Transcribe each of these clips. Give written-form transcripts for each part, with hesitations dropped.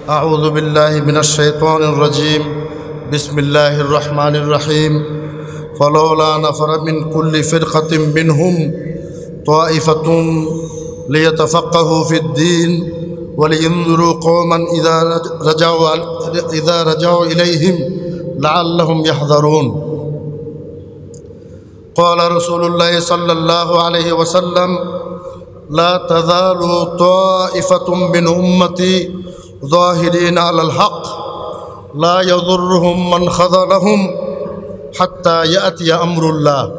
أعوذ بالله من الشيطان الرجيم بسم الله الرحمن الرحيم فلولا نفر من كل فرقة منهم طائفة ليتفقهوا في الدين ولينذروا قوما إذا رجعوا إليهم لعلهم يحذرون قال رسول الله صلى الله عليه وسلم لا تزال طائفة من أمتي ظاهرين على الحق لا يضرهم من خذلهم حتى يأتي أمر الله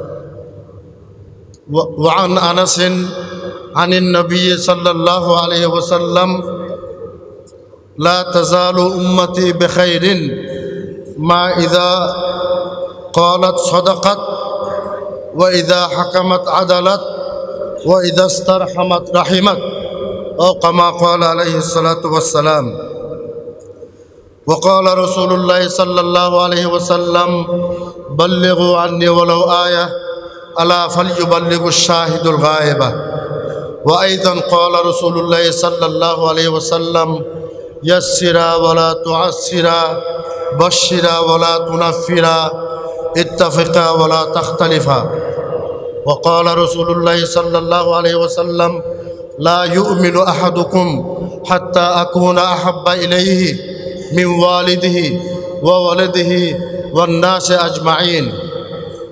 وعن أنس عن النبي صلى الله عليه وسلم لا تزال أمتي بخير ما إذا قالت صدقت وإذا حكمت عدلت وإذا استرحمت رحمت أو كما قال عليه الصلاة والسلام وقال رسول الله صلى الله عليه وسلم بلغوا عني ولو آية ألا فليبلغ الشاهد الغائب وأيضا قال رسول الله صلى الله عليه وسلم يسرا ولا تعسرا بشرا ولا تنفرا اتفقا ولا تختلفا وقال رسول الله صلى الله عليه وسلم لا يؤمن أحدكم حتى أكون أحب إليه من والده وولده والناس أجمعين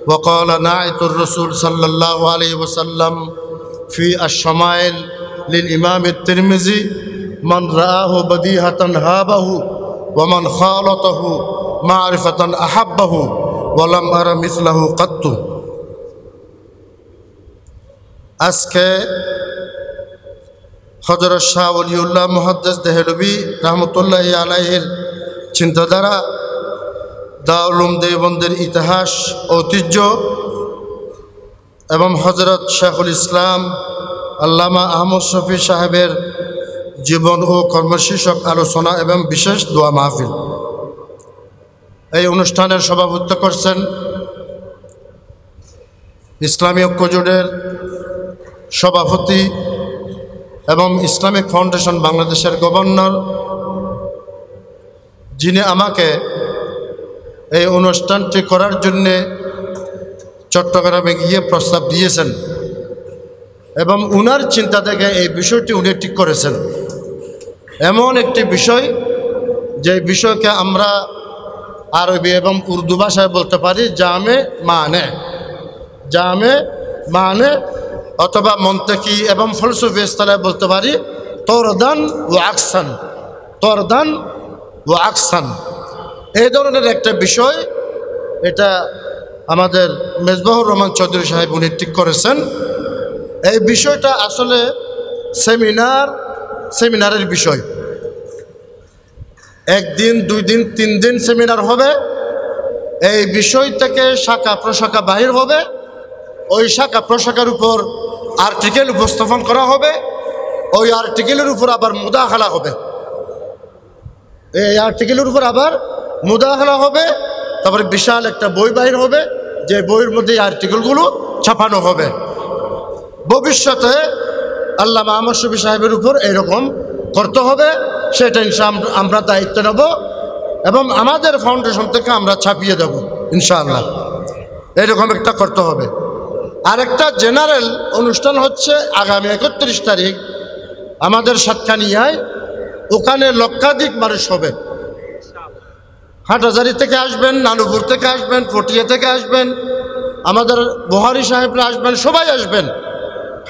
وقال ناعت الرسول صلى الله عليه وسلم في الشمائل للإمام الترمذي من رآه بديهة هابه ومن خالطه معرفة أحبه ولم أر مثله قط আজকে হযরত শাহ ওলিউল্লাহ মুহাদ্দিস দেহলভী রহমতুল্লাহ আলাইহির চিন্তাধারা দারুল উলুম দেওবন্দের ইতিহাস ঐতিহ্য এবং হযরত শেখুল ইসলাম আল্লামা আহমদ শফি সাহেবের জীবন ও কর্মশীর্ষক আলোচনা এবং বিশেষ দোয়া মাহফিল এই অনুষ্ঠানের সভাপতিত্ব করছেন ইসলামী ঐক্য জোটের সভাপতি এবং ইসলামিক ফাউন্ডেশন বাংলাদেশের গভর্নর, যিনি আমাকে এই অনুষ্ঠানটি করার জন্যে চট্টগ্রামে গিয়ে প্রস্তাব দিয়েছেন এবং উনার চিন্তা থেকে এই বিষয়টি উনি ঠিক করেছেন। এমন একটি বিষয় যে বিষয়কে আমরা আরবি এবং উর্দু ভাষায় বলতে পারি জামে মানে অথবা মন্তেকি এবং ফলসফি ইসলাহে বলতে পারি তরদান ও আকসান। এই ধরনের একটা বিষয়, এটা আমাদের মেজবাহুর রহমান চৌধুরী সাহেব উনি ঠিক করেছেন। এই বিষয়টা আসলে সেমিনারের বিষয়। একদিন, 2 দিন, 3 দিন সেমিনার হবে। এই বিষয় থেকে শাখা প্রশাখা বাহির হবে। ওই শাখা প্রশাখার উপর আর্টিকেল উপস্থাপন করা হবে। ওই আর্টিকেলের উপর আবার মুদাখালা হবে। এই আর্টিকেলের উপর আবার মুদাখালা হবে। তারপরে বিশাল একটা বই বাহির হবে, যে বইয়ের মধ্যে এই আর্টিকেলগুলো ছাপানো হবে। ভবিষ্যতে আল্লামা আহমদ শফি সাহেবের উপর এরকম করতে হবে। সেটা ইনশাআল্লাহ আমরা দায়িত্ব নেব এবং আমাদের ফাউন্ডেশন থেকে আমরা ছাপিয়ে দেব ইনশাআল্লাহ। এরকম একটা করতে হবে। আরেকটা জেনারেল অনুষ্ঠান হচ্ছে আগামী 31 তারিখ আমাদের সাতকানিয়ায়। ওখানে লক্ষাধিক মানুষ হবে। হাটহাজারী থেকে আসবেন, নানুপুর থেকে আসবেন, পটিয়া থেকে আসবেন, আমাদের বুহারি সাহেবরা আসবেন, সবাই আসবেন।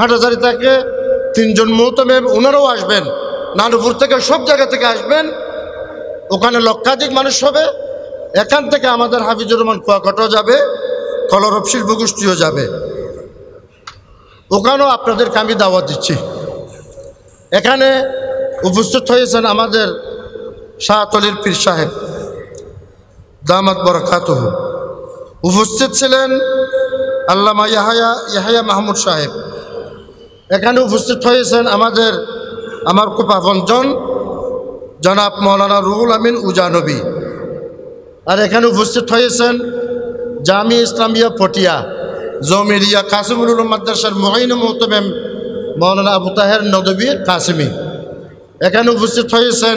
হাটহাজারী থেকে 3 জন মুহতামিম ওনারাও আসবেন, নানুপুর থেকে সব জায়গা থেকে আসবেন। ওখানে লক্ষাধিক মানুষ হবে। এখান থেকে আমাদের হাফিজুর রহমান কুয়াকাটাও যাবে, কলরব শিল্পগোষ্ঠীও যাবে। ওখানেও আপনাদেরকে আমি দাওয়াত দিচ্ছি। এখানে উপস্থিত হয়েছেন আমাদের শাহতলির পীর সাহেব দামাত বরকাতুহু, উপস্থিত ছিলেন আল্লামা ইয়াহিয়া মাহমুদ সাহেব। এখানে উপস্থিত হয়েছেন আমার খুব আপনজন জনাব মৌলানা রুহুল আমিন উজানবী। আর এখানে উপস্থিত হয়েছেন জামিয়া ইসলামিয়া পটিয়া জমিরিয়া কাসিমুল উলুম মাদ্রাসার মুঈন মুহতামিম মৌলানা আবু তাহের নদভী কাসিমি। এখানে উপস্থিত হয়েছেন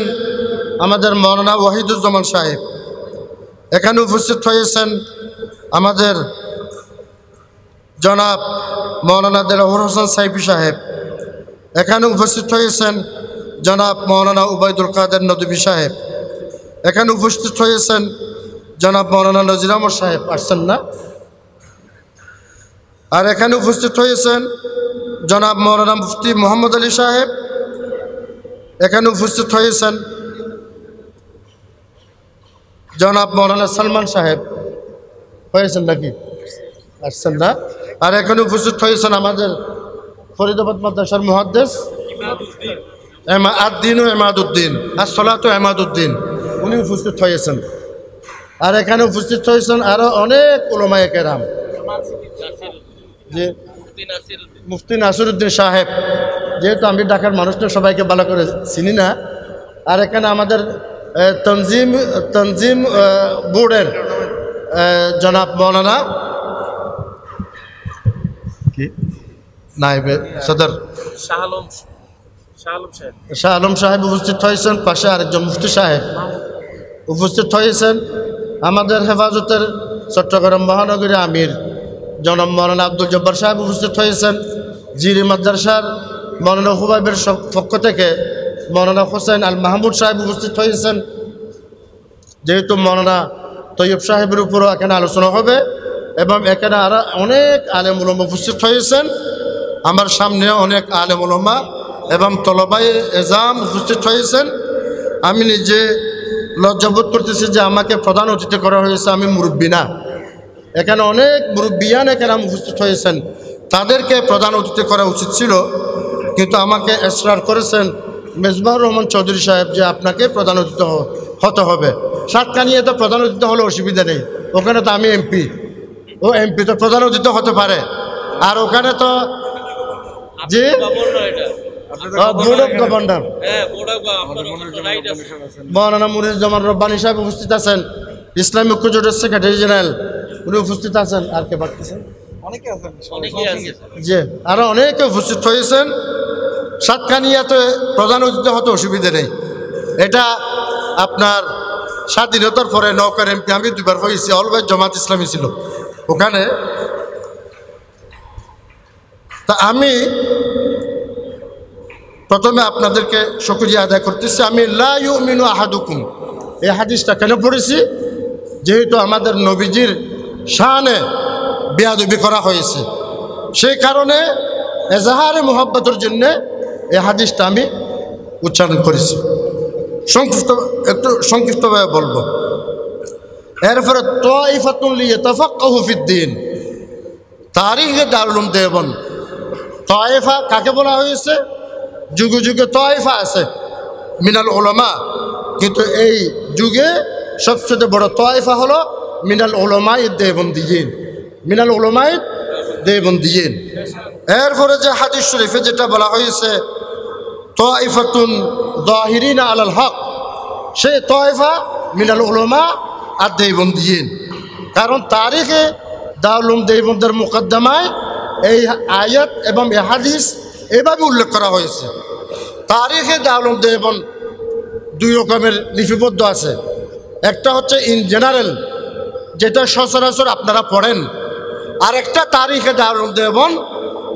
আমাদের মৌলানা ওয়াহিদুজ্জামান সাহেব। এখানে উপস্থিত হয়েছেন আমাদের জনাব মৌলানা দেলাওয়ার হোসেন সাইফি সাহেব। এখানে উপস্থিত হয়েছেন জনাব মৌলানা উবাইদুল কাদের নদভী সাহেব। এখানে উপস্থিত হয়েছেন জনাব মৌলানা নজির আহমদ সাহেব, আসছেন না? আর এখানে উপস্থিত হয়েছেন জনাব মৌলানা মুফতি মোহাম্মদ আলী সাহেব। এখানে উপস্থিত হয়েছেন জনাব মৌলানা সালমান সাহেব, হয়েছেন নাকি? আসছেন না? আর এখানে উপস্থিত হয়েছেন আমাদের ফরিদাবাদ মাদ্রাসার মুহাদ্দিস আদ-দ্বীন ও এমাদউদ্দিন, as-সালাতু এমাদউদ্দিন, উনি উপস্থিত হয়েছেন। আর এখানে উপস্থিত হয়েছেন আরও অনেক উলামায়ে কেরাম, যে মুফতি নাসিরউদ্দিন সাহেব, যেহেতু আমি ঢাকার মানুষটা সবাইকে ভালো করে চিনি না। আর এখানে আমাদের তনজিম বোর্ডের জনাব মৌলানা কি নায়েবে সদর শাহ আলম সাহেব উপস্থিত হয়েছেন। পাশে আরেকজন মুফতি সাহেব উপস্থিত হয়েছেন। আমাদের হেফাজতের চট্টগ্রাম মহানগরী আমির জনাব মৌলানা আব্দুল জব্বার সাহেব উপস্থিত হয়েছেন। জিরি মাদ্রাসার মৌলানা হুবাইবের পক্ষ থেকে মৌলানা হোসেন আল মাহমুদ সাহেব উপস্থিত হয়েছেন। যেহেতু মৌলানা তৈয়ব সাহেবের উপরও এখানে আলোচনা হবে এবং এখানে আরও অনেক আলেম উলামা উপস্থিত হয়েছেন। আমার সামনে অনেক আলেম উলামা এবং তলবায়ে এজাম উপস্থিত হয়েছেন। আমি নিজে লজ্জাবোধ করতেছি যে আমাকে প্রধান অতিথি করা হয়েছে, আমি মুরব্বী না। এখানে অনেক মুরব্বিয়ান এখানে উপস্থিত হয়েছেন, তাদেরকে প্রধান অতিথি করা উচিত ছিল, কিন্তু আমাকে এসরার করেছেন মেজবাহুর রহমান চৌধুরী সাহেব যে আপনাকে প্রধান অতিথি হতে হবে। সাতকানিয়াতে প্রধান অতিথি হলে অসুবিধা নেই, ওখানে তো আমি এমপি, ও এমপি তো প্রধান অতিথি হতে পারে। আর ওখানে তো যে বোর্ড অফ গভর্নর মৌলানা মুনিরুজ্জামান রব্বানী সাহেব উপস্থিত আছেন। ইসলামী ঐক্য জোটের সেক্রেটারি জেনারেল উনি উপস্থিত আছেন। আর কে পাচ্ছেন? জি, আরো অনেকে উপস্থিত হয়েছেন। সাতকানিয়াতে প্রধান অতিথি হতে অসুবিধা নেই। এটা আপনার স্বাধীনতার পরে নৌকার এমপি আমি দুবার হয়েছি, অলওয়েজ জামাত ইসলামী ছিল ওখানে। তা আমি প্রথমে আপনাদেরকে শুকরিয়া আদায় করতেছি। আমি লা ইউমিনু আহাদুকুম এই হাদিসটা কেন পড়েছি? যেহেতু আমাদের নবীজির শানে বেয়াদবি করা হয়েছে, সেই কারণে এজাহারে মুহাব্বতের জন্যে এই হাদিসটা আমি উচ্চারণ করেছি। একটু সংক্ষিপ্তভাবে বলবো। এরপরে তাইফাতুন লিয়াতাফাক্কাহু ফিদ্দীন, তারিখে দারুল উলুম দেওবন্দ। তাইফা কাকে বলা হয়েছে? যুগে যুগে তাইফা আছে মিনাল উলামা, কিন্তু এই যুগে সবচেয়ে বড় তাইফা হলো মিনাল উলামায়ে দেওবন্দিয়িন, মিনাল উলামায়ে দেওবন্দিয়িন। এরপরে যে হাদিস শরীফে যেটা বলা হয়েছে তাইফাতুন যাহিরিনা আলাল হক, সেই তাইফা মিনাল উলামা আর দেওবন্দিয়িন। কারণ তারিখে দারুল উলুম দেওবন্দের মুকদ্দমায় এই আয়াত এবং এই হাদিস এভাবে উল্লেখ করা হয়েছে। তারিখে দারুল উলুম দেওবন্দ দুই রকমের লিপিবদ্ধ আছে। একটা হচ্ছে ইন জেনারেল, যেটা সচরাচর আপনারা পড়েন, আর একটা তারিখে দারুল উলুম দেওবন্দ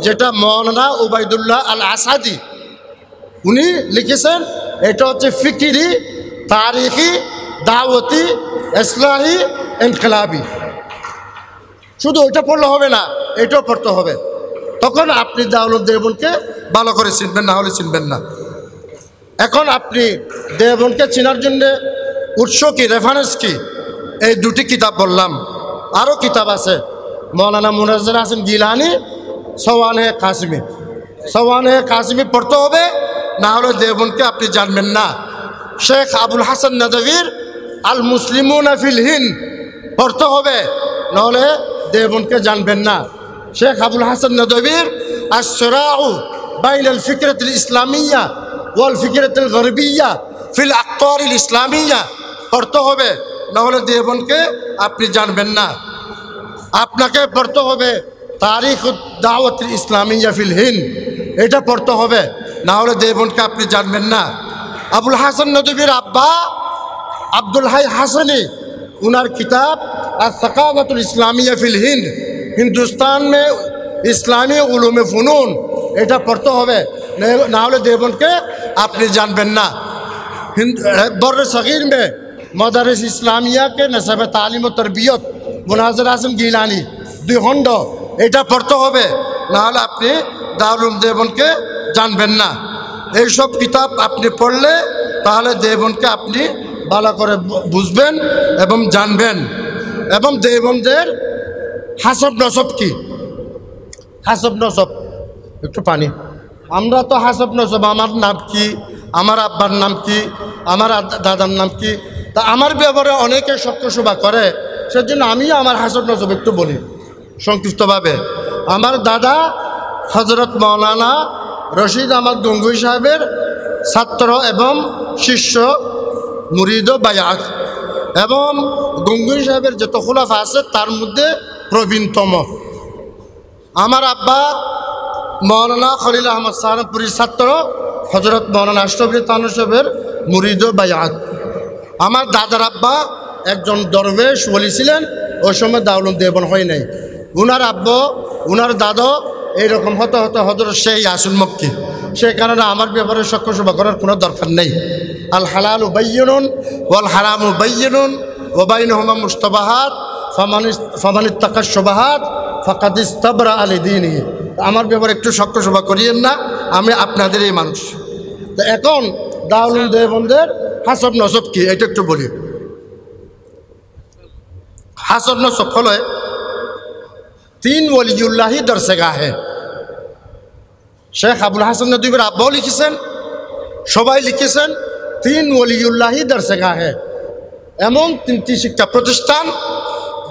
যেটা মৌলানা উবাইদুল্লাহ আল আসাদি উনি লিখেছেন। এটা হচ্ছে ফিকিরি, তারিখি, দাওয়াতি, ইসলাহি, ইনকিলাবি। শুধু ওইটা পড়লে হবে না, এটাও পড়তে হবে। তখন আপনি দারুল উলুম দেওবন্দকে ভালো করে চিনবেন, না হলে চিনবেন না। এখন আপনি দেওবন্দকে চেনার জন্যে উৎস কি, রেফারেন্স কি? এই দুটি কিতাব বললাম, আরও কিতাব আছে। মৌলানা মুনাজ্জর হাসান গিলানি সওয়ানে কাসিমি, সওয়ানে কাসিমি পড়তে হবে, না হলে দেওবন্দকে আপনি জানবেন না। শেখ আবুল হাসান নদভীর আল মুসলিমুনা ফিল হিন্দ পড়তে হবে, নাহলে দেওবন্দকে জানবেন না। শেখ আবুল হাসান নদভীর আস-সিরাউ বাইনাল ফিকরাতিল ইসলামিয়া ওয়াল ফিকরাতিল গরবিয়া ফিল আকতারিল ইসলামিয়া পড়তে হবে, নাহলে দেওবন্দকে আপনি জানবেন না। আপনাকে পড়তে হবে তারিখ দাওয়াতিল ইসলামিয়া ফিল হিন্দ, এটা পড়তে হবে, না হলে দেওবন্দকে আপনি জানবেন না। আবুল হাসান নদভীর আব্বা আব্দুল হাই হাসানি उनार किताब अस-सक़ाफ़तुल इस्लामिया फ़िल हिंद, हिंदुस्तान में इस्लामी उलूम फ़ुनून এটা পড়তে হবে, না হলে দেবনকে আপনি জানবেন না। बर्र सग़ीर में मदारिस इस्लामिया के नसब तालीम व तरबियत मुनाज़िर आज़म गीलानी 2 खंड এটা পড়তে হবে, না হলে আপনি দারুল উলুম দেবনকে জানবেন না। এইসব কিতাব আপনি পড়লে তাহলে দেবনকে আপনি ভালো করে বুঝবেন এবং জানবেন। এবং দেবনদের হাসব নসব কি, হাসব নসব একটু পানি, আমরা তো হাসব নসব আমার নাম কি, আমার আব্বার নাম কি, আমার দাদার নাম কি, তা আমার ব্যাপারে অনেকে শোভা করে, সেজন্য আমি আমার হাসব নসব একটু বলি সংক্ষিপ্তভাবে। আমার দাদা হজরত মৌলানা রশিদ আহমদ গঙ্গুই সাহেবের ছাত্র এবং শিষ্য মুরিদ বায়াত, এবং গঙ্গুই সাহেবের যত খুলাফা আছে তার মধ্যে প্রবীণতম। আমার আব্বা মৌলানা খলিল আহমদ সাহারনপুরীর ছাত্র হজরত মৌলানা আশরাফুল থানভী সাহেবের মুরিদ বায়াত। আমার দাদার আব্বা একজন দরবেশ ওলি ছিলেন, ওই সময় দারুল উলুম দেওবন্দ হয় নাই। উনার আব্বা উনার দাদা এইরকম হতে হতে হজরত সেই ইয়াসিন মক্কি, সেই কারণে আমার ব্যাপারে সভা করার কোনো দরকার নেই। আল হালালু বায়্যিনুন ওয়াল হারামু বায়্যিনুন ওয়া বাইনাহুমা মুশতাবাহাত ফামান ইত্তাকা শুবহাত ফাকাদ ইস্তাবরা লিদীনিহি। আমার ব্যাপারে একটু সভা করিয়েন না, আমি আপনাদেরই মানুষ। তো এখন দারুল উলুম দেওবন্দের হাসব নসব কি এটা একটু বলি। হাসব নসব হলো 3 ওলিউল্লাহি দরসগাহ है। শেখ আবুল হাসান নদভীর আব্বাও লিখেছেন, সবাই লিখেছেন 3 ওলিউল্লাহি দরসগাহ है। এমন 3টি শিক্ষা প্রতিষ্ঠান,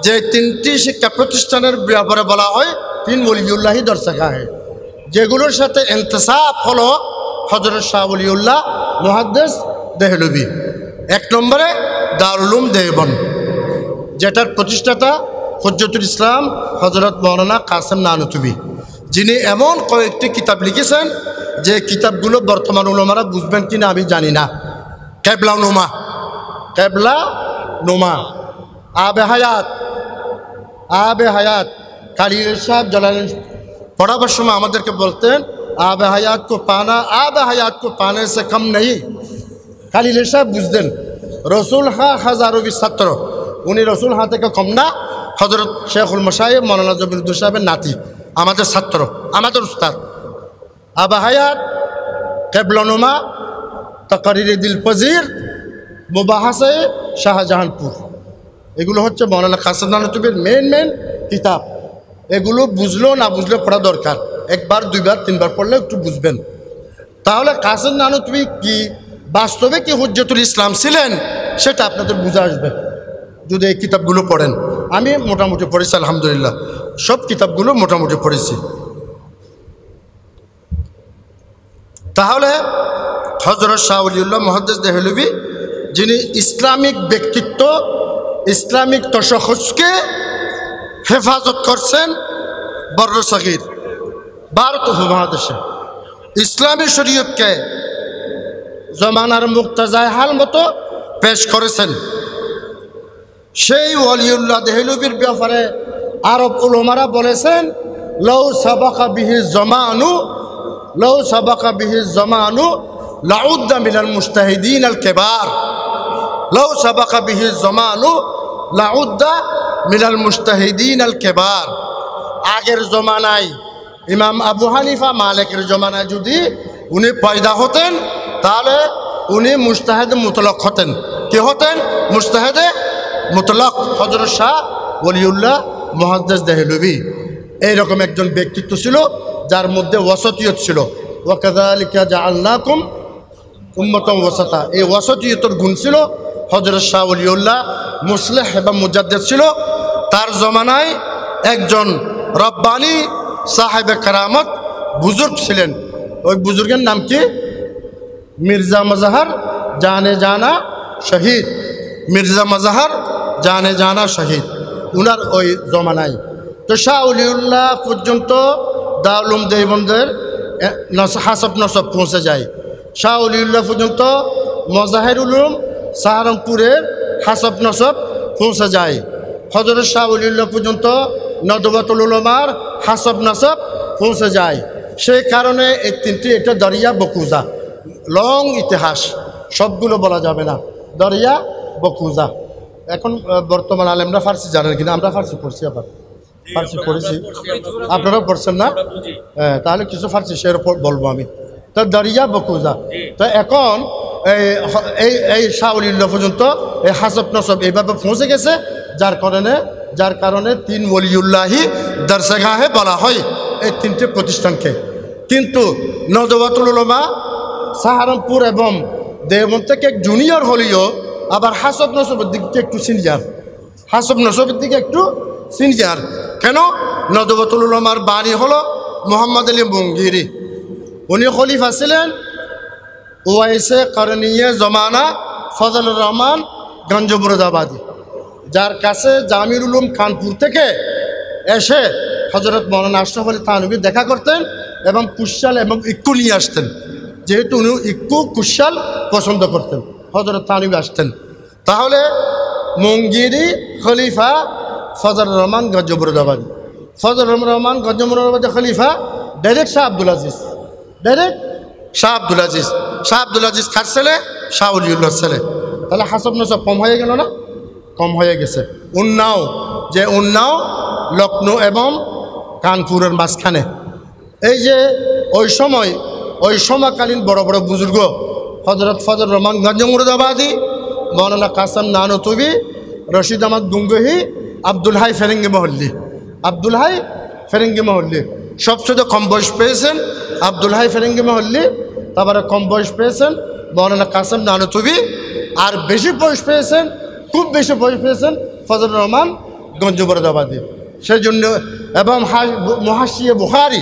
যে 3টি শিক্ষা প্রতিষ্ঠানের ব্যাপারে বলা হয় 3 ওলিউল্লাহি দরসগাহ है, যেগুলোর সাথে ইন্তেসাব হলো হযরত শাহ ওলিউল্লাহ মুহাদ্দিস দেহলভী। 1 নম্বরে দারুল উলুম দেওবন্দ, যেটার প্রতিষ্ঠাতা হুজ্জতুল ইসলাম হযরত মাওলানা কাসেম নানুতুবি, যিনি এমন কয়েকটি কিতাব লিখেছেন যে কিতাবগুলো বর্তমান উলামারা বুঝবেন কিনা আমি জানি না। কেবলা নুমা, আবে হায়াত খালিল সাহেব জালালাইন পড়াবার সময় আমাদেরকে বলতেন আবে হায়াত কো পানে সে কম নেই। খালিল সাহেব বুঝতেন রসুল হাজারবি ছাত্র, উনি রসুল থেকে কম না। হজরত শেখুল মশাইব মৌলানা জবিরুদ্দৌলা সাহেবের নাতি, আমাদের ছাত্র, আমাদের উস্তাদ। আবা হায়াত, কেবলানুমা, তাকারির দিল পজির, মুবাহাসে শাহজাহানপুর, এগুলো হচ্ছে মৌলানা কাসেম নানুতুবির মেন কিতাব। এগুলো বুঝলেও না বুঝলেও পড়া দরকার, 1 বার 2 বার 3 বার পড়লে একটু বুঝবেন। তাহলে কাসেম নানুতুবি কি বাস্তবে কি হুজ্জতুল ইসলাম ছিলেন সেটা আপনাদের বুঝে আসবে যদি এই কিতাবগুলো পড়েন। আমি মোটামুটি পড়েছি আলহামদুলিল্লাহ, সব কিতাবগুলো মোটামুটি পড়েছি। তাহলে হযরত শাহ ওলিউল্লাহ মুহাদ্দিস দেহলভী, যিনি ইসলামিক ব্যক্তিত্ব, ইসলামিক তশখুসকে হেফাজত করছেন বর্র সগীর ভারত উপমহাদেশে, ইসলামী শরীয়তকে জমানার মুক্তাজায় হাল মতো পেশ করেছেন। সেই ওলিউল্লাহ দেহলভীর ব্যাপারে আরব উলামারা বলেছেন লাউ সাবাকা বিহি জামানু লাউদ্দা মিনাল মুজতাহিদিন আল কিবার। লাউ সাবাকা বিহি জামানু লাউদ্দা মিনাল মুজতাহিদিন আল কিবার। আগের জমানায় ইমাম আবু হানিফা মালিকের জমানায় যদি উনি পয়দা হতেন তাহলে উনি মুজতাহিদ মুতলক হতেন। কি হতেন? মুজতাহিদ মুতলক। হযরত শাহ ওলিউল্লাহ মুহাদ্দিস দেহলভী এইরকম একজন ব্যক্তিত্ব ছিল যার মধ্যে ওয়াসতিয়ত ছিল। ওয়াকাযালিকা জাআলনাকুম উম্মাতান ওয়াসাতা, এই ওয়াসতিয়তের গুণ ছিল। হযরত শাহ ওলিউল্লাহ মুসলিহ এবং মুজাদ্দিদ ছিল। তার জমানায় একজন রব্বানি সাহেবে কারামত বুজুর্গ ছিলেন। ওই বুজুর্গের নাম কি? মির্জা মজাহার জানে জানা শহীদ। মির্জা মজাহার জানে জানা শহীদ উনার ওই জমানায়। তো শাহ ওলিউল্লাহ পর্যন্ত দারুল উলুম দেওবন্দের হাসব নসব পৌঁছে যায়। শাহ ওলিউল্লাহ পর্যন্ত মজাহের উলুম সাহারানপুরের হাসব নসব পৌঁছে যায়। হজরত শাহ ওলিউল্লাহ পর্যন্ত নদওয়াতুল উলামার হাসব নসব পৌঁছে যায়। সেই কারণে এই তিনটি এটা দরিয়া বকুজা, লং ইতিহাস, সবগুলো বলা যাবে না। দরিয়া বকুজা। এখন বর্তমান আলেমরা ফার্সি জানেন কিনা? আমরা ফার্সি পড়ছি, আবার ফার্সি পড়েছি, আপনারাও পড়ছেন না? হ্যাঁ, তাহলে কিছু ফার্সি শের বলবো আমি। তো দরিয়া বকুজা। তো এখন এই শাহ ওলিউল্লাহ পর্যন্ত এই হাসব নসব এইভাবে পৌঁছে গেছে, যার কারণে তিন ওলিউল্লাহি দরসগাহে বলা হয় এই তিনটে প্রতিষ্ঠানকে। কিন্তু নদওয়াতুল উলামা সাহারানপুর এবং দেওবন্দ থেকে জুনিয়র হলেও আবার হাসব নসবের দিক থেকে একটু সিনিয়র, হাসব নসবের দিকে একটু সিনিয়র। কেন? নদওয়াতুল উলামার বাণী হলো মোহাম্মদ আলী মুঙ্গিরি, উনি খলিফা ছিলেন ওয়াইসে করণীয় জমানা ফজলুর রহমান গঞ্জমুরাদাবাদী, যার কাছে জামির উলুম কানপুর থেকে এসে হজরত মৌলানা আশরাফ আলী থানভী দেখা করতেন এবং কুশাল এবং ইক্কু নিয়ে আসতেন। যেহেতু উনি ইক্কু কুশাল পছন্দ করতেন, হজরত থানভী আসতেন। তাহলে মুঙ্গিরি খলিফা ফজলুর রহমান গঞ্জমুরাদাবাদী, ফজলুর রহমান গঞ্জমুরাদাবাদী খলিফা ডাইরেক্ট শাহ আব্দুল আজিজ, ডাইরেক্ট শাহ আব্দুল আজিজ, শাহ আব্দুল আজিজ খার ছেলে, শাহ ওলিউল্লাহর ছেলে। তাহলে হাসব নসব কম হয়ে গেল না? কম হয়ে গেছে। উন্নাও লখনৌ এবং কানপুরের মাঝখানে। এই যে ওই সময়কালীন বড় বড় বুজুর্গ হজরত ফজলুর রহমান গঞ্জমুরাদাবাদী, মৌলানা কাসেম নানতুবি, রশিদ আহমদ গুঙ্গহি, আব্দুল হাই ফেরেঙ্গি মহল্লি সবচেয়ে কম বয়স পেয়েছেন আব্দুল হাই ফেরেঙ্গি মহল্লি। তারপরে কম বয়স পেয়েছেন মৌলানা কাসেম নানতুবি, আর বেশি বয়স পেয়েছেন, খুব বেশি বয়স পেয়েছেন ফজলুর রহমান গঞ্জমুরাদাবাদী। সেই জন্য এবং মুহাশিয়ে বুখারী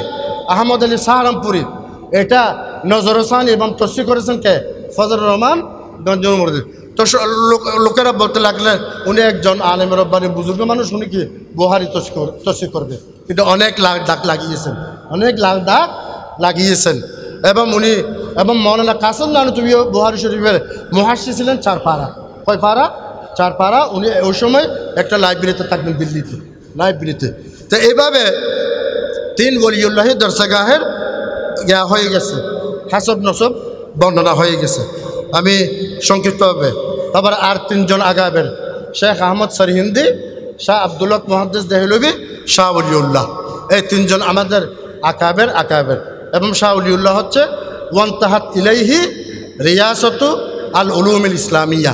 আহমদ আলী সাহারানপুরি, এটা নজরসানি এবং তসফি করেছেন কে? ফজলুর রহমান গঞ্জমুরাদাবাদী। তো লোকেরা বলতে লাগলেন উনি একজন আলেম রব্বানি বুজুর্গ মানুষ, উনি কি বুখারী তসফি করবে? কিন্তু অনেক দাগ লাগিয়েছেন। এবং মৌলানা কাসেম নানতুবিও বুখারী শরীফের মুহাশশি ছিলেন 4 পারা। কয় পারা? 4 পারা। উনি ওই সময় একটা লাইব্রেরিতে থাকতেন, দিল্লিতে লাইব্রেরিতে। তো এইভাবে 3 ওলিউল্লাহি দরসগাহের হয়ে গেছে, হাসব নসব বর্ণনা হয়ে গেছে। আমি সংক্ষিপ্তভাবে তারপর আর 3 জন আগাবের, শেখ আহমদ সরহিন্দি, শাহ আব্দুল্লাহ মুহাদ্দিস দেহলভী, শাহ ওলিউল্লাহ, এই 3 জন আমাদের আকাবের। এবং শাহ ওলিউল্লাহ হচ্ছে ওয়ান্তাহাত ইলাইহি রিয়াসতু আল উলুমিল ইসলামিয়া।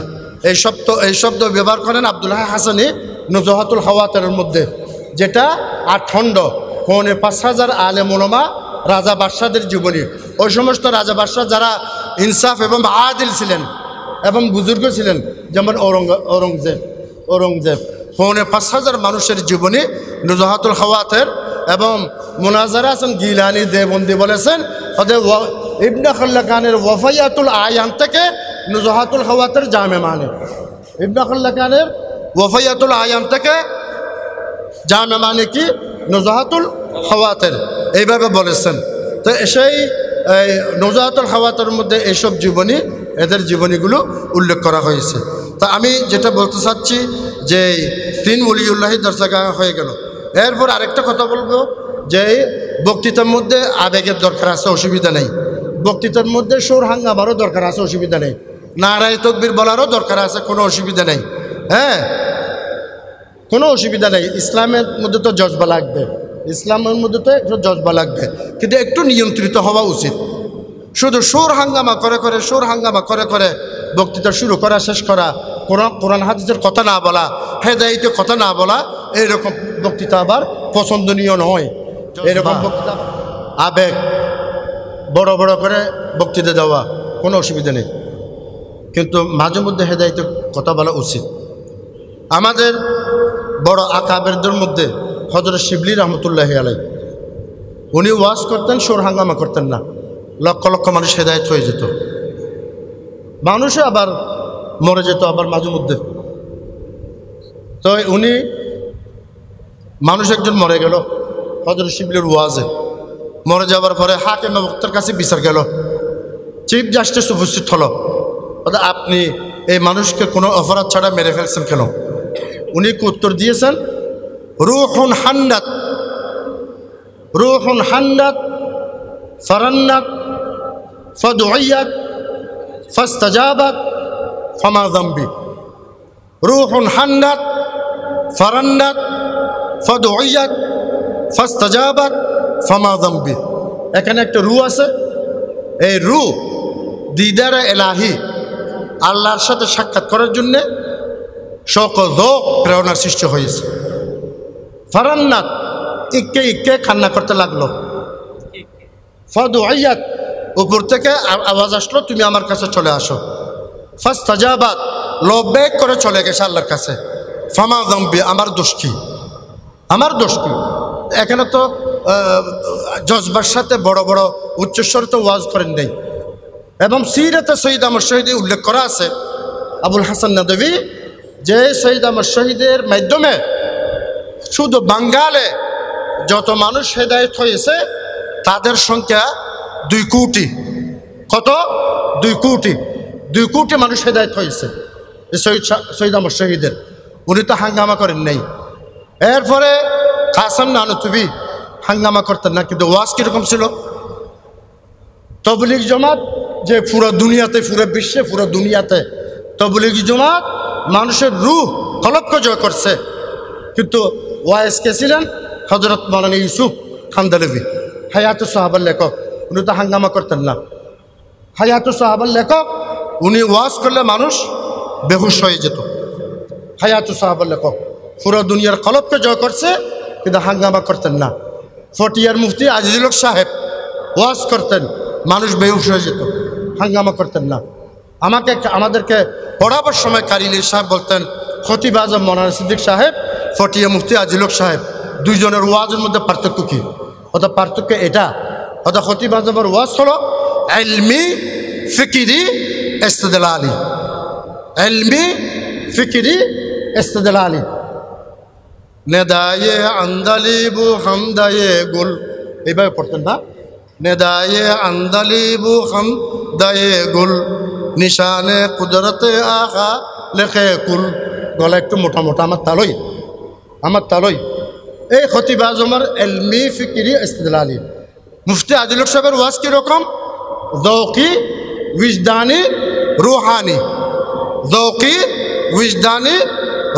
এই শব্দ ব্যবহার করেন আব্দুল হাই হাসানি নুজহাতুল খাওয়াতের মধ্যে, যেটা 8 খণ্ড, 5,500 আলেম উলামা, রাজা বাদশাদের জীবনী। ওই সমস্ত রাজা বাদশাহ যারা ইনসাফ এবং আদিল ছিলেন এবং বুজুর্গ ছিলেন, যেমন ঔরঙ্গজেব 5,500 মানুষের জীবনী নুজহাতুল খাওয়াতের। এবং মুনাজারা আছেন গিলানি দেবন্দি বলেছেন, ইবনে খাল্লাকানের ওয়াফায়াতুল আয়ান থেকে নুজহাতুল খাওয়াতের জামে মানে, ইবনে খাল্লাকানের ওয়াফায়াতুল আয়ান থেকে জামে মানে কি? নুজহাতুল খাওয়াতের, এইভাবে বলেছেন। তো সেই নুজহাতুল খাওয়াতের মধ্যে এইসব জীবনী, এদের জীবনীগুলো উল্লেখ করা হয়েছে। তা আমি যেটা বলতে চাচ্ছি যে 3 ওলিউল্লাহি দরসগাহ হয়ে গেল। এরপর আরেকটা কথা বলবো যে বক্তৃতার মধ্যে আবেগের দরকার আছে, অসুবিধা নেই। বক্তৃতার মধ্যে সুর হাঙ্গামারও দরকার আছে, অসুবিধা নেই। নারায়ে তাকবীর বলারও দরকার আছে, কোনো অসুবিধা নেই। হ্যাঁ, কোনো অসুবিধা নেই। ইসলামের মধ্যে তো জজবা লাগবে, ইসলামের মধ্যে তো একটু জজবা লাগবে, কিন্তু একটু নিয়ন্ত্রিত হওয়া উচিত। শুধু সুর হাঙ্গামা করে বক্তৃতা শুরু করা, শেষ করা, কোরআন হাদিসের কথা না বলা, হেদায়েতের কথা না বলা, এইরকম বক্তৃতা আবার পছন্দনীয় নয়। এরকম বক্তৃতা আবেগ বড় করে বক্তৃতা দেওয়া কোনো অসুবিধা নেই, কিন্তু মাঝে মধ্যে হেদায়েতের কথা বলা উচিত। আমাদের বড় আকাবেরদের মধ্যে হযরত শিবলি রহমতুল্লাহি আলাইহি, উনি ওয়াজ করতেন, সুর হাঙ্গামা করতেন না, লক্ষ লক্ষ মানুষ হেদায়েত হয়ে যেত, মানুষে আবার মরে যেত আবার মাঝে মধ্যে। তো উনি মানুষ একজন মরে গেল হযরত শিবলির ওয়াজে, মরে যাওয়ার পরে হাকিম বক্তার কাছে বিচার গেল, চিফ জাস্টিস উপস্থিত হলো, আপনি এই মানুষকে কোনো অপরাধ ছাড়া মেরে ফেলছেন কেন? উনি কি উত্তর দিয়েছেন, রূহুন হান্নাত, রূহুন হান্নাত ফারান্নাত ফাদুইয়াত ফাস্তাজাবাত ফামা যামবি। রূহুন হান্নাত ফারান্নাত ফাদুইয়াত ফাস্তাজাবাত ফামা যামবি। এখানে একটা রূহ আছে, এই রূহ দিদারে এলাহি, আল্লাহর সাথে সাক্ষাৎ করার জন্যে সকল লোক প্রেরণার সৃষ্টি হয়েছে। ফারান্নাত, ইক্কে ইক্কে কান্না করতে লাগলো। ফাদুইয়াত, উপর থেকে আওয়াজ আসলো তুমি আমার কাছে চলে আসো। ফাস্তাজাবাত, লব্বেক করে চলে গেছে আল্লাহর কাছে। ফামা যামবি, আমার দোষ কি, আমার দোষ কি? এখানে তো জজবার সাথে বড় বড় উচ্চস্বরে তো ওয়াজ করেন নেই। এবং সিরাতে শহীদ আহমদ শহীদে উল্লেখ করা আছে, আবুল হাসান নাদভী, যে শহীদ আহমদ শহীদের মাধ্যমে শুধু বাঙ্গালে যত মানুষ হেদায়েত হয়েছে তাদের সংখ্যা 2 কোটি। কত? 2 কোটি। 2 কোটি মানুষ হেদায়েত হয়েছে শহীদ আহমদ শহীদের। উনি তো হাঙ্গামা করেন নাই। এরপরে কাসেম নানতুবি হাঙ্গামা করতেন না, কিন্তু ওয়াজ কীরকম ছিল? তবলিগ জমাত, যে পুরো দুনিয়াতে, পুরো বিশ্বে, পুরো দুনিয়াতে তবলিগ জমাত মানুষের রূহ কলবকে জয় করছে, কিন্তু ওয়াইজ কে ছিলেন? হজরত মৌলানা ইউসুফ খানদালভি, হায়াতুস সাহাবার লেখক। উনি তো হাঙ্গামা করতেন না। হায়াতুস সাহাবার লেখক, উনি ওয়াজ করলে মানুষ বেহুশ হয়ে যেত। হায়াতুস সাহাবার লেখক পুরো দুনিয়ার কলবকে জয় করছে, কিন্তু হাঙ্গামা করতেন না। ফটিয়ার মুফতি আজিজুল হক সাহেব ওয়াজ করতেন, মানুষ বেহুশ হয়ে যেত, হাঙ্গামা করতেন না। আমাদেরকে পড়াবার সময় কারিলি সাহেব বলতেন, খতিব আজম মৌলানা সিদ্দিক সাহেব, ফটিয়া মুফতি আজিজুল হক সাহেব, দুইজনের ওয়াজের মধ্যে পার্থক্য কী? অর্থাৎ পার্থক্য এটা, অর্থাৎ খতিব আজমের ওয়াজ হলো ইলমি ফিকিরি ইস্তেদলালি, ইলমি ফিকিরি ইস্তেদলালি। নেদায়ে আন্দালিবু হামদায়ে গুল, এইভাবে পড়তেন না? নেদায়ে আন্দালিবু হামদায়ে গুল, নিশানে কুদরতে আখা লেখে কুল। গলা একটু মোটা মোটা, আমার তালই, আমার তালই। এই খতিব আজমের ইলমি ফিকিরি ইস্তেদলালি। মুফতি আজিজুল হক সাহেবের ওয়াজ কীরকম? যৌকি উজদানি রুহানি, যৌকি উজদানি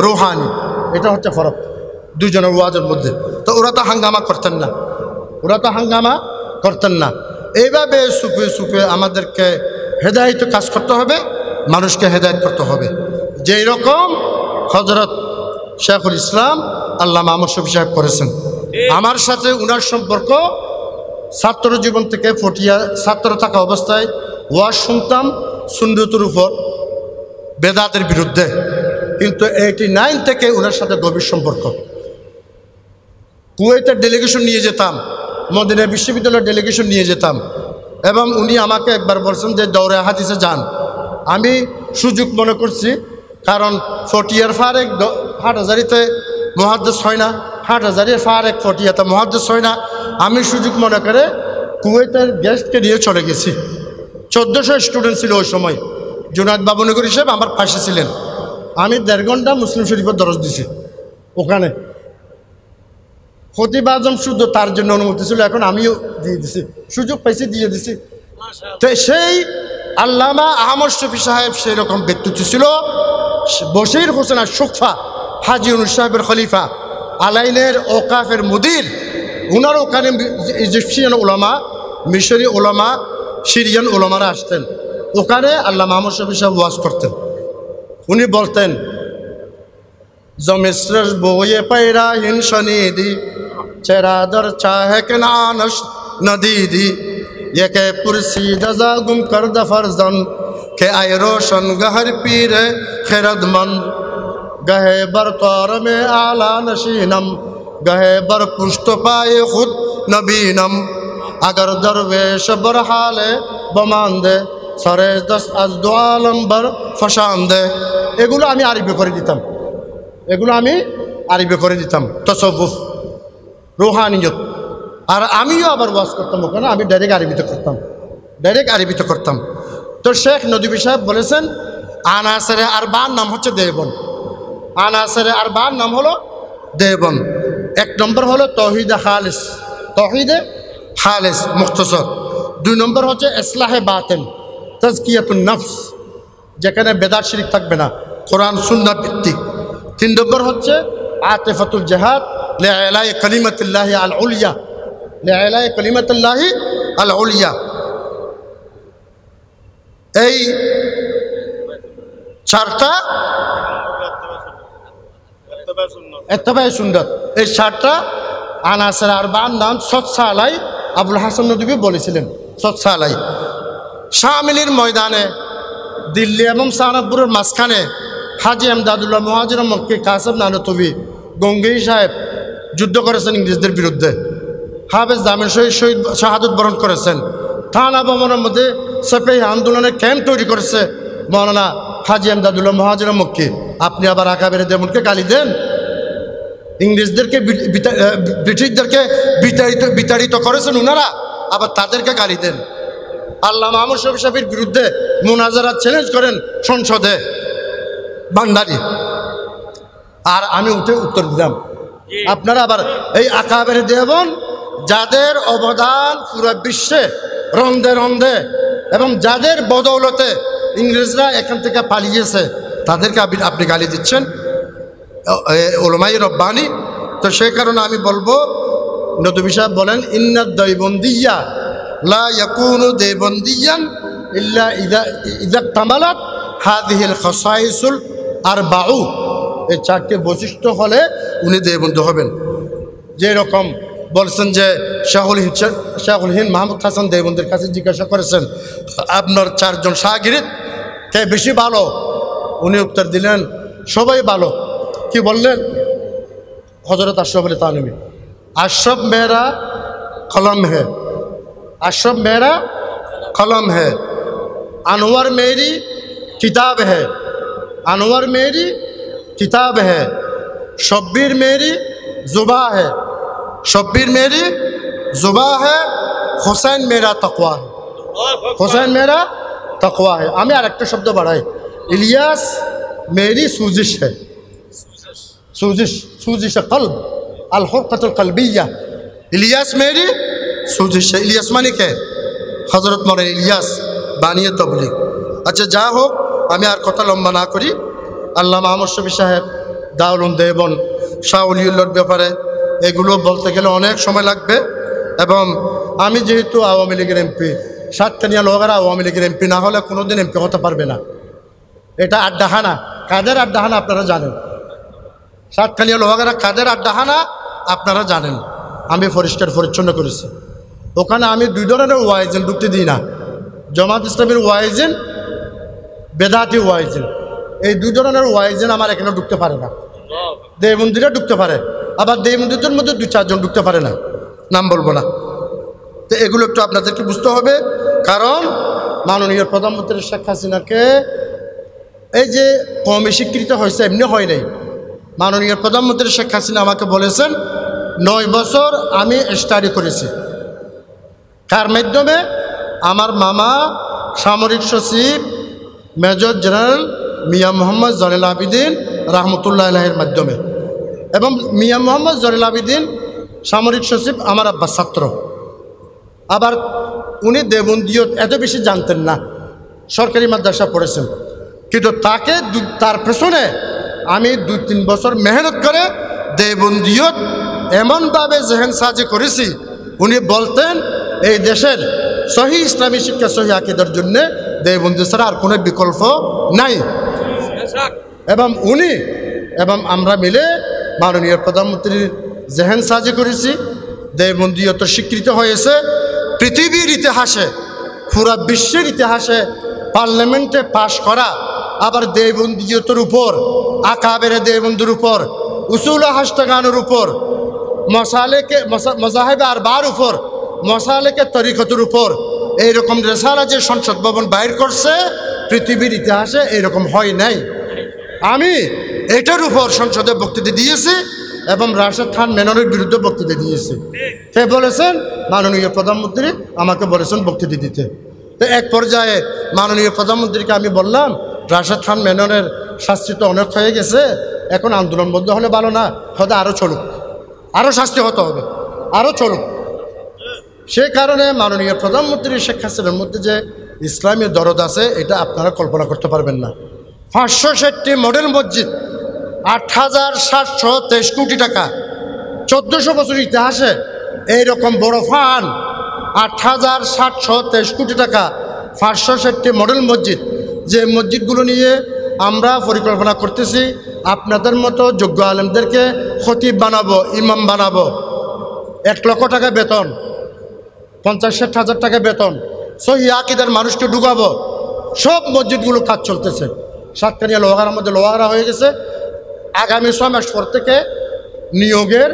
রুহানি, এটা হচ্ছে ফরক দুজনের ওয়াজের মধ্যে। তো ওরা তো হাঙ্গামা করতেন না, ওরা তো হাঙ্গামা করতেন না। এইভাবে সুপে সুপে আমাদেরকে হেদায়েত কাজ করতে হবে, মানুষকে হেদায়েত করতে হবে। যেই রকম হযরত শেখুল ইসলাম আল্লামা আহমদ শফী সাহেব করেছেন। আমার সাথে উনার সম্পর্ক ছাত্র জীবন থেকে, ফটিয়া ছাত্র থাকা অবস্থায় ওয়াজ শুনতাম সুন্নতের উপর, বেদাতের বিরুদ্ধে, কিন্তু 89 থেকে ওনার সাথে গভীর সম্পর্ক। কুয়েতের ডেলিগেশন নিয়ে যেতাম, মদিনা বিশ্ববিদ্যালয়ের ডেলিগেশন নিয়ে যেতাম, এবং উনি আমাকে একবার বলছেন যে দৌড়ে হাদিসে যান। আমি সুযোগ মনে করছি, কারণ ফটিয়ার ফারেক হাটহাজারিতে মুহাদ্দিস হয় না, হাটহাজারির ফারেক ফটিয়াতে মুহাদ্দিস হয় না। আমি সুযোগ মনে করে কুয়েতের গেস্টকে নিয়ে চলে গেছি। 1400 স্টুডেন্ট ছিল ওই সময়। জুনায়েদ বাবুনগর হিসেবে আমার পাশে ছিলেন। আমি 1.5 ঘন্টা মুসলিম শরীফের দরজ দিছি ওখানে। খতিব আজম শুধু তার জন্য অনুমতি ছিল, এখন আমিও দিয়ে দিছি, সুযোগ পাইছি দিয়ে দিছি। তো সেই আল্লামা আহমদ শফী সাহেব সেই রকম ব্যক্তিত্ব ছিল। বশির হোসেন সুকফা, হাজি ইউনুস সাহেবের খলিফা, আলাইনের ওকাফের মুদির, ওনার ওখানে ইজিপশিয়ান ওলামা, মিশরি ওলামা, সিরিয়ান ওলামারা আসতেন। ওখানে আল্লামা আহমদ শফী সাহেব ওয়াজ করতেন। উনি বলতেন, জমিশ্রেষ বয়ে पैरा हिंसनीदी चरादर चाहे के नानश नदीदी ये के पुरसी दजा गुम कर दफरजन के आय रोशन गहर पीरे खैरदमन गहे बर तौर में आला नशीनम गहे बर पुष्ट पाए खुद नबीनम अगर दरवेश बर हाले बमांदे सरे दस आज दो आलम बर फशांदे। এগুলো আমি আরবি করে দিতাম, এগুলো আমি আরবি করে দিতাম, তসব্বুফ, রুহানিয়ত। আর আমিও আবার ওয়াজ করতাম ওখানে, আমি ডাইরেক্ট আরবিতে করতাম, ডাইরেক্ট আরবিতে করতাম। তো শেখ নদী সাহেব বলেছেন আনাসারে আরবার নাম হচ্ছে দেবন। আনাসারে আরবার নাম হলো দেবন। এক নম্বর হলো তৌহিদে খালিস, তৌহিদে খালিস মুখতসর। 2 নম্বর হচ্ছে ইসলাহে বাতিন, তাজকিয়াতুন নফস, যেখানে বেদাত শিরিক থাকবে না, কোরআন সুন্নাহ ভিত্তিক। 3 নম্বর হচ্ছে আতিফাতুল জিহাদ লিইলাই কালিমাতিল্লাহি আল উলিয়া, লিইলাই কালিমাতিল্লাহি আল উলিয়া। এই 4টা ইত্তেবায়ে সুন্নাত, এই 4টা আনাসার আরবা'র নাম সচ্ছা আলাই আবুল হাসান নদভী বলেছিলেন। সচ্ছা আলাই শামিলির ময়দানে দিল্লি এবং সাহারানপুরের মাঝখানে হাজি এমদাদুল্লাহ মুহাজির মক্কি কাসেম নানতবী গঙ্গেই সাহেব যুদ্ধ করেছেন ইংরেজদের বিরুদ্ধে। হাফেজ জামিল শহীদ শাহাদত বরণ করেছেন। থানা ভবনের মধ্যে সেপেই আন্দোলনের ক্যাম্প তৈরি করেছে মৌলানা হাজি এমদাদুল্লাহ মুহাজির মক্কি। আপনি আবার আকাবেরে দেবনকে গালি দেন, ইংরেজদেরকে ব্রিটিশদেরকে বিতাড়িত করেছেন উনারা, আবার তাদেরকে গালি দেন। আল্লামা আহমদ শফী সাহেবের বিরুদ্ধে মুনাজারা চ্যালেঞ্জ করেন সংসদে ভান্ডারি, আর আমি উত্তর দিলাম। আপনারা আবার এই আকাবের দেবন যাদের অবদান পুরো বিশ্বে রন্ধে রন্ধে এবং যাদের বদৌলতে ইংরেজরা এখান থেকে পালিয়েছে, তাদেরকে আপনি গালি দিচ্ছেন উলামায়ে রব্বানি। তো সেই কারণে আমি বলবো, নদভী সাহেব বলেন ইন্নাদ দেওবন্দিয়া লা ইয়াকুনু দেওবন্দিয়ান ইল্লা ইযা তামালাত হাযিহিল খাসাইসুল আরবাউ। এই 4টি বৈশিষ্ট্য হলে উনি দেওবন্দি হবেন। যেরকম বলছেন যে শাহুল হিন্দ মাহমুদ হাসান দেওবন্দির কাছে জিজ্ঞাসা করেছেন আপনার 4 জন শাগিরিদ কে বেশি ভালো? উনি উত্তর দিলেন সবাই ভালো। কি বললেন? হযরত আশরাফ আলী থানভী, আশরাফ মেরা কলম হে, আশরাফ মেরা কলম হে, আনোয়ার মেরি কিতাব হে, আনোয়ার মেরি কিতাব হে, শব্বির মেরি জুবা হে, শব্বির মেরি জুবা হে, হোসেন মেরা তাকওয়া হে, হোসেন মেরা তাকওয়া হে। আমি আর একটা শব্দ বাড়াই, ইলিয়াস মেরি সুজিশ হে, সুজিশ, সুজিশ কলব, আল হুরকাতুল কলবিয়া। ইলিয়াস মেরি সুজিশ হে। ইলিয়াস মানে কে? হযরত মৌলানা ইলিয়াস বানিয়ে তবলিগ। আচ্ছা, যা হোক, আমি আর কথা লম্বা না করি। আল্লামা আহমদ শফী সাহেব, দারুল দেবন, শাহ ওলিউল্লাহর ব্যাপারে এগুলো বলতে গেলে অনেক সময় লাগবে। এবং আমি যেহেতু আওয়ামী লীগের এমপি, সাতকানিয়া লোহাগাড়া আওয়ামী লীগের এমপি না হলে কোনোদিন এমপি হতে পারবে না। এটা আড্ডাহানা, কাদের আড্ডাহানা আপনারা জানেন। সাতকানিয়া লোহাগাড়া কাদের আড্ডাহানা আপনারা জানেন। আমি পরিষ্কার পরিচ্ছন্ন করেছি। ওখানে আমি 2 ধরনের ওয়াইজিন ঢুকতে দিই না, জামাত ইসলামের ওয়াইজিন, বেদাতি ওয়াইজিন। এই 2 ধরনের ওয়াইজিন আমার এখানে ঢুকতে পারে না। দেওবন্দিরা ঢুকতে পারে, আবার দেওবন্দিদের মধ্যে 2-4 জন ঢুকতে পারে না, নাম বলবো না। তো এগুলো একটু আপনাদেরকে বুঝতে হবে। কারণ মাননীয় প্রধানমন্ত্রী শেখ হাসিনাকে এই যে কমে স্বীকৃত হয়েছে এমনি হয় নাই। মাননীয় প্রধানমন্ত্রী শেখ হাসিনা আমাকে বলেছেন 9 বছর আমি স্টাডি করেছি। কার মাধ্যমে? আমার মামা সামরিক সচিব মেজর জেনারেল মিয়া মোহাম্মদ জয়নুল আবেদিন রহমতুল্লাহ আলাইহির মাধ্যমে। এবং মিয়া মোহাম্মদ জয়নুল আবেদিন সামরিক সচিব আমার আব্বার ছাত্র। আবার উনি দেওবন্দিয়ত এত বেশি জানতেন না, সরকারি মাদ্রাসা পড়েছেন। কিন্তু তার পেছনে আমি 2-3 বছর মেহনত করে দেওবন্দিয়ত এমনভাবে জেহেন সাজি করেছি, উনি বলতেন এই দেশের সহি ইসলামী শিক্ষা, সহি আকীদার জন্য দেওবন্দি ছাড়া আর কোনো বিকল্প নাই। এবং উনি এবং আমরা মিলে মাননীয় প্রধানমন্ত্রীর জেহেন সাজি করেছি। দেওবন্দিয়ত স্বীকৃত হয়েছে পৃথিবীর ইতিহাসে, পুরা বিশ্বের ইতিহাসে পার্লামেন্টে পাশ করা। আবার দেওবন্দিয়তের উপর, আকাবের দেওবন্দির উপর, উসুল হাস্তাগানের উপর, মজাহেবে আরবার উপর, মসালেকে তরিকতের উপর এইরকম রেসালা যে সংসদ ভবন বাইর করছে, পৃথিবীর ইতিহাসে এরকম হয় নাই। আমি এটার উপর সংসদে বক্তৃতা দিয়েছি এবং রাশেদ খান মেননের বিরুদ্ধে বক্তৃতা দিয়েছি। কে বলেছেন? মাননীয় প্রধানমন্ত্রী আমাকে বলেছেন বক্তৃতা দিতে। তো তো এক পর্যায়ে মাননীয় প্রধানমন্ত্রীকে আমি বললাম, রাশেদ খান মেননের শাস্তি তো অনেক হয়ে গেছে, এখন আন্দোলন বন্ধ হলে ভালো না, হয়তো আরও চলুক, আরও শাস্তি হতে হবে, আরও চলুক। সে কারণে মাননীয় প্রধানমন্ত্রী শেখ হাসিনার মধ্যে যে ইসলামী দরদ আছে, এটা আপনারা কল্পনা করতে পারবেন না। 560টি মডেল মসজিদ, 8,723 কোটি টাকা, 1400 বছর ইতিহাসে এইরকম বড় ফান্ড, 8,723 কোটি টাকা, 560টি মডেল মসজিদ, যে মসজিদগুলো নিয়ে আমরা পরিকল্পনা করতেছি আপনাদের মতো যোগ্য আলেমদেরকে খতিব বানাবো, ইমাম বানাবো, 1 লক্ষ টাকা বেতন, 50-60 হাজার টাকা বেতন, সহি আকীদার মানুষকে ঢুকাবো। সব মসজিদগুলো কাজ চলতেছে। সাতকানিয়া লোহাগাড়ার মধ্যে লোহাগাড়া হয়ে গেছে, আগামী 6 মাস পর থেকে নিয়োগের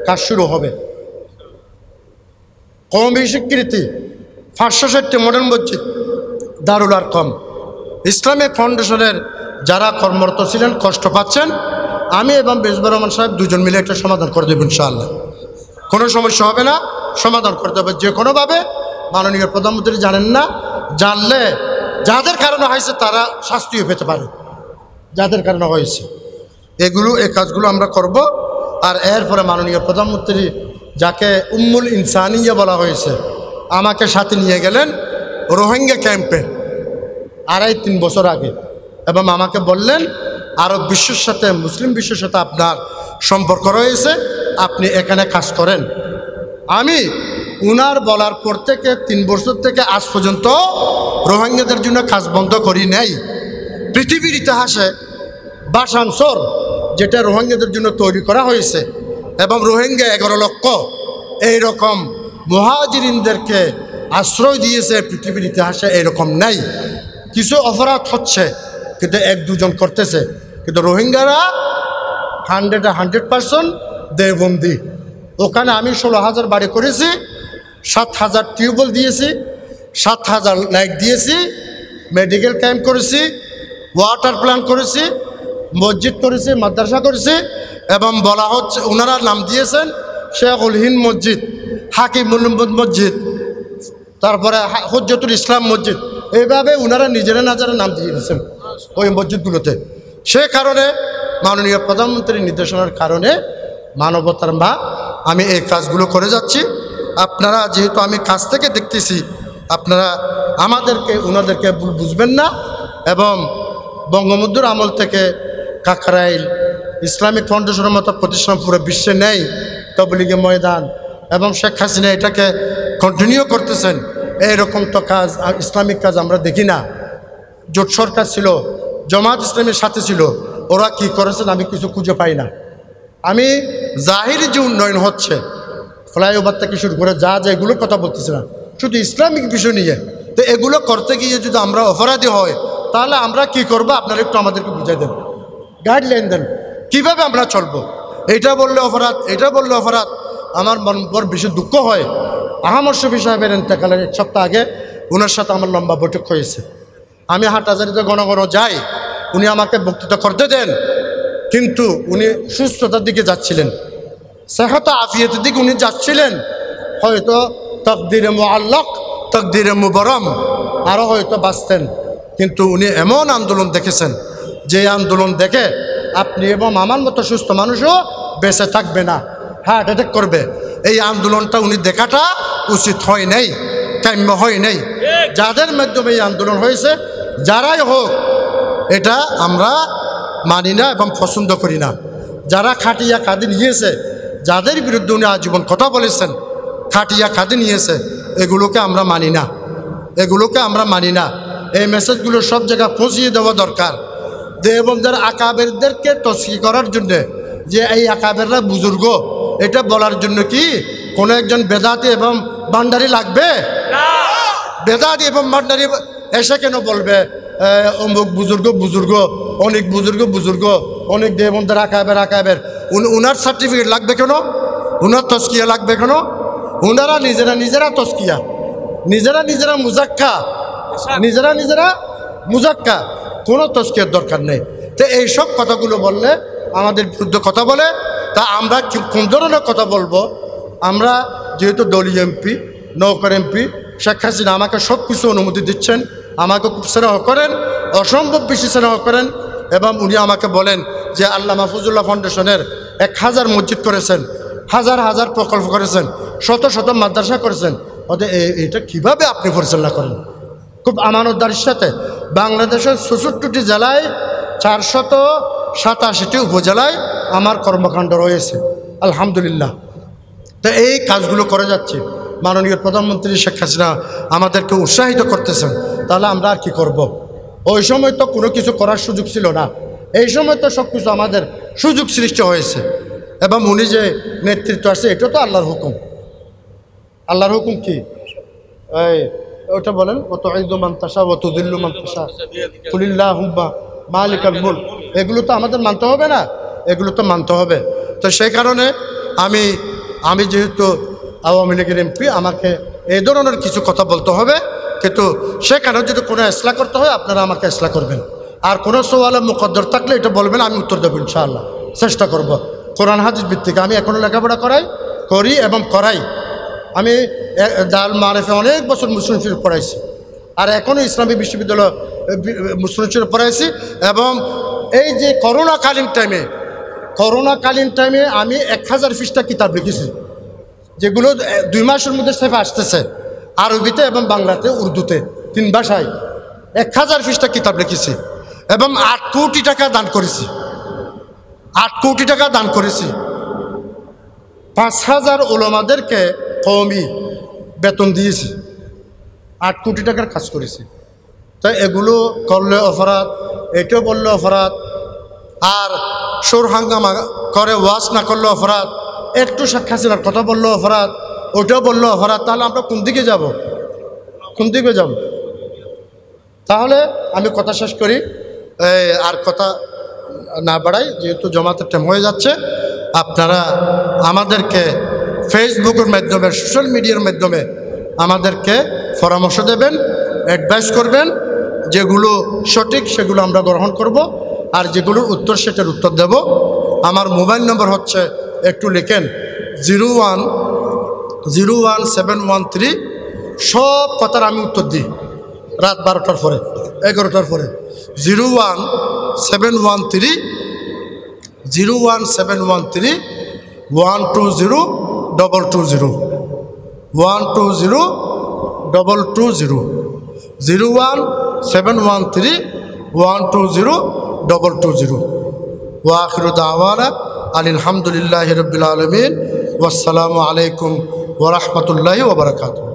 কাজ শুরু হবে। কওমি স্বীকৃতি 560টি মডেল মসজিদ, দারুল আরকম, ইসলামিক ফাউন্ডেশনের যারা কর্মরত ছিলেন, কষ্ট পাচ্ছেন, আমি এবং মেজবার রহমান সাহেব দুজন মিলে একটা সমাধান করে দেব ইনশাআল্লাহ। কোনো সমস্যা হবে না, সমাধান করতে হবে যে কোনোভাবে। মাননীয় প্রধানমন্ত্রী জানেন না, জানলে যাদের কারণে হয়েছে তারা শাস্তিও পেতে পারে, যাদের কারণে হয়েছে। এই কাজগুলো আমরা করব। আর এরপরে মাননীয় প্রধানমন্ত্রী, যাকে উম্মুল ইনসানিয়া বলা হয়েছে, আমাকে সাথে নিয়ে গেলেন রোহিঙ্গা ক্যাম্পে 2.5-3 বছর আগে, এবং আমাকে বললেন আরব বিশ্বের সাথে, মুসলিম বিশ্বের সাথে আপনার সম্পর্ক রয়েছে, আপনি এখানে কাজ করেন। আমি উনার বলার পর থেকে 3 বছর থেকে আজ পর্যন্ত রোহিঙ্গাদের জন্য কাজ বন্ধ করি নাই। পৃথিবীর ইতিহাসে বাসানসর, যেটা রোহিঙ্গাদের জন্য তৈরি করা হয়েছে, এবং রোহিঙ্গা 11 লক্ষ এইরকম মুহাজিরিনদেরকে আশ্রয় দিয়েছে, পৃথিবীর ইতিহাসে এরকম নাই। কিছু অপরাধ হচ্ছে, কিন্তু 1-2 জন করতেছে, কিন্তু রোহিঙ্গারা 100% দেবন্দি। ওখানে আমি 16,000 বাড়ি করেছি, 7,000 টিউবওয়েল দিয়েছি, 7,000 লাইট দিয়েছি, মেডিকেল ক্যাম্প করেছি, ওয়াটার প্ল্যান্ট করেছি, মসজিদ করেছি, মাদ্রাসা করেছি, এবং বলা হচ্ছে ওনারা নাম দিয়েছেন শেখুল হিন্দ মসজিদ, হাকিমুল মসজিদ, তারপরে হুজ্জতুল ইসলাম মসজিদ, এইভাবে ওনারা নিজেরা নাম দিয়ে দিয়েছেন ওই মসজিদগুলোতে। সে কারণে মাননীয় প্রধানমন্ত্রীর নির্দেশনার কারণে, মানবতার মা, আমি এই কাজগুলো করে যাচ্ছি। আপনারা যেহেতু আমি কাছ থেকে দেখতেছি, আপনারা আমাদেরকে ওনাদেরকে বুঝবেন না। এবং বঙ্গবন্ধুর আমল থেকে কাকরাইল ইসলামিক ফাউন্ডেশনের মতো প্রতিষ্ঠান পুরো বিশ্বে নেই, তবলিগে ময়দান, এবং শেখ হাসিনা এটাকে কন্টিনিউ করতেছেন। এইরকম তো কাজ, ইসলামিক কাজ আমরা দেখি না। জোট সরকার ছিল, জামাত ইসলামের সাথে ছিল, ওরা কি করেছেন আমি কিছু খুঁজে পাই না। আমি জাহিরি যে উন্নয়ন হচ্ছে, ফ্লাইওভার থেকে শুরু করে যা এগুলো কথা বলতেছিলাম, শুধু ইসলামিক বিষয় নিয়ে, তো এগুলো করতে গিয়ে যদি আমরা অপরাধী হয়, তাহলে আমরা কি করব, আপনারা একটু আমাদেরকে বুঝাই দেন, গাইডলাইন দেন, কীভাবে আমরা চলবো। এটা বললে অপরাধ, এটা বললে অপরাধ। আমার মন বড় বেশি দুঃখ হয়। আহমদ শফি সাহেবের ইন্তেকালের 1 সপ্তাহ আগে ওনার সাথে আমার লম্বা বৈঠক হয়েছে। আমি হাটহাজারিতে ঘন ঘন যাই, উনি আমাকে বক্তৃতা করতে দেন, কিন্তু উনি সুস্থতার দিকে যাচ্ছিলেন, সেহত আফিয়তের দিকে উনি যাচ্ছিলেন। হয়তো তকদিরে মুআল্লাক, তকদিরে মুবরম, আরও হয়তো বাঁচতেন। কিন্তু উনি এমন আন্দোলন দেখেছেন, যে আন্দোলন দেখে আপনি এবং আমার মতো সুস্থ মানুষও বেঁচে থাকবে না, হার্ট অ্যাটাক করবে। এই আন্দোলনটা উনি দেখাটা উচিত হয় নাই, কাম্য হয় নাই। যাদের মাধ্যমে এই আন্দোলন হয়েছে, যারাই হোক, এটা আমরা মানি না এবং পছন্দ করি না। যারা খাটিয়া কাঁদে নিয়েছে, যাদের বিরুদ্ধে উনি আজীবন কথা বলেছেন, খাটিয়া কাঁদে নিয়েছে, এগুলোকে আমরা মানি না, এগুলোকে আমরা মানি না। এই মেসেজগুলো সব জায়গায় পৌঁছিয়ে দেওয়া দরকার। দেবন্দের আকাবেরদেরকে তসকি করার জন্যে, যে এই আকাবেররা বুজুর্গ, এটা বলার জন্য কি কোনো একজন বেদাতি এবং ভান্ডারি লাগবে? বেদাতি এবং ভান্ডারি এসে কেন বলবে অমুক বুজুর্গ বুজুর্গ, অনেক বুজুর্গ বুজুর্গ, অনেক দেবন্দের আকাবের, উনার সার্টিফিকেট লাগবে কেন? উনার তস্কিয়া লাগবে কেন? উনারা নিজেরা তস্কিয়া, নিজেরা মুজাক্কা, কোনো তস্কিয়ার দরকার নেই। তো এইসব কথাগুলো বললে, আমাদের বিরুদ্ধে কথা বলে, তা আমরা কোন ধরনের কথা বলবো? আমরা যেহেতু দলীয় এমপি, নৌকার এমপি, শেখ হাসিনা আমাকে সব কিছু অনুমতি দিচ্ছেন, আমাকে খুব স্নেহ করেন, অসম্ভব বেশি স্নেহ করেন। এবং উনি আমাকে বলেন যে আল্লামা মাহফুজুল্লাহ ফাউন্ডেশনের 1000 মসজিদ করেছেন, হাজার হাজার প্রকল্প করেছেন, শত শত মাদ্রাসা করেছেন, অতএব এটা কীভাবে আপনি পরিচালনা করেন? খুব আমানতদারির সাথে বাংলাদেশের 64টি জেলায় 487টি উপজেলায় আমার কর্মকাণ্ড রয়েছে আলহামদুলিল্লাহ। তো এই কাজগুলো করে যাচ্ছে। মাননীয় প্রধানমন্ত্রী শেখ হাসিনা আমাদেরকে উৎসাহিত করতেছেন, তাহলে আমরা আর কি করব? ওই সময় তো কোনো কিছু করার সুযোগ ছিল না, এই সময় তো সব কিছু আমাদের সুযোগ সৃষ্টি হয়েছে। এবং উনি যে নেতৃত্ব আছে এটা তো আল্লাহর হুকুম। আল্লাহর হুকুম কি? এই ওটা বলেন, অত ঈদু মান্তাসা অত দিল্লু মান্তাসা কুলিল্লাহুম্মা মালিকাল মুলক, এগুলো তো আমাদের মানতে হবে না? এগুলো তো মানতে হবে। তো সেই কারণে আমি যেহেতু আওয়ামী লীগের এমপি, আমাকে এই ধরনের কিছু কথা বলতে হবে। কিন্তু সেখানে যদি কোনো ইসলাহ করতে হয় আপনারা আমাকে ইসলাহ করবেন, আর কোনো সওয়ালে মুকদ্দর থাকলে এটা বলবেন, আমি উত্তর দেবো ইনশাআল্লাহ, চেষ্টা করব। কোরআন হাদিস ভিত্তিক আমি এখনও লেখাপড়া করি এবং করাই। আমি দারুল মাআরিফে অনেক বছর মুসলিম শরীফ পড়াইছি, আর এখনও ইসলামী বিশ্ববিদ্যালয় মুসলিম শরীফ পড়াইছি। এবং এই যে করোনাকালীন টাইমে আমি 1000 পৃষ্ঠা কিতাব লিখেছি, যেগুলো 2 মাসের মধ্যে সেফে আসতেছে, আরবিতে এবং বাংলাতে, উর্দুতে, 3 ভাষায় 1000 পৃষ্ঠা কিতাব লিখেছি। এবং 8 কোটি টাকা দান করেছি, 8 কোটি টাকা দান করেছি। 5000 উলামাদেরকে কওমি বেতন দিয়েছি, 8 কোটি টাকার কাজ করেছি। তাই এগুলো করলে অপরাধ, এটাও বললে অপরাধ, আর সুর হাঙ্গামা করে ওয়াজ না করলে অপরাধ, একটু শেখ হাসিনার কথা বললে অপরাধ, ওটাও বললে অপরাধ। তাহলে আমরা কোন দিকে যাব? তাহলে আমি কথা শেষ করি, আর কথা না বাড়াই, যেহেতু জমাতের টাইম হয়ে যাচ্ছে। আপনারা আমাদেরকে ফেসবুকের মাধ্যমে, সোশ্যাল মিডিয়ার মাধ্যমে আমাদেরকে পরামর্শ দেবেন, অ্যাডভাইস করবেন। যেগুলো সঠিক সেগুলো আমরা গ্রহণ করব, আর যেগুলোর উত্তর সেটার উত্তর দেব। আমার মোবাইল নম্বর হচ্ছে, একটু লিখেন, 010713। সব কথার আমি উত্তর দিই রাত 12টার পরে, 11টার পরে। 01713 120 220 220 01713 120 220। ওয়া আখিরু দাওয়ানা আলহামদুলিল্লাহি রাব্বিল আলামিন। ওয়াসসালামু আলাইকুম ওয়া রাহমাতুল্লাহি ওয়া বারাকাতুহু।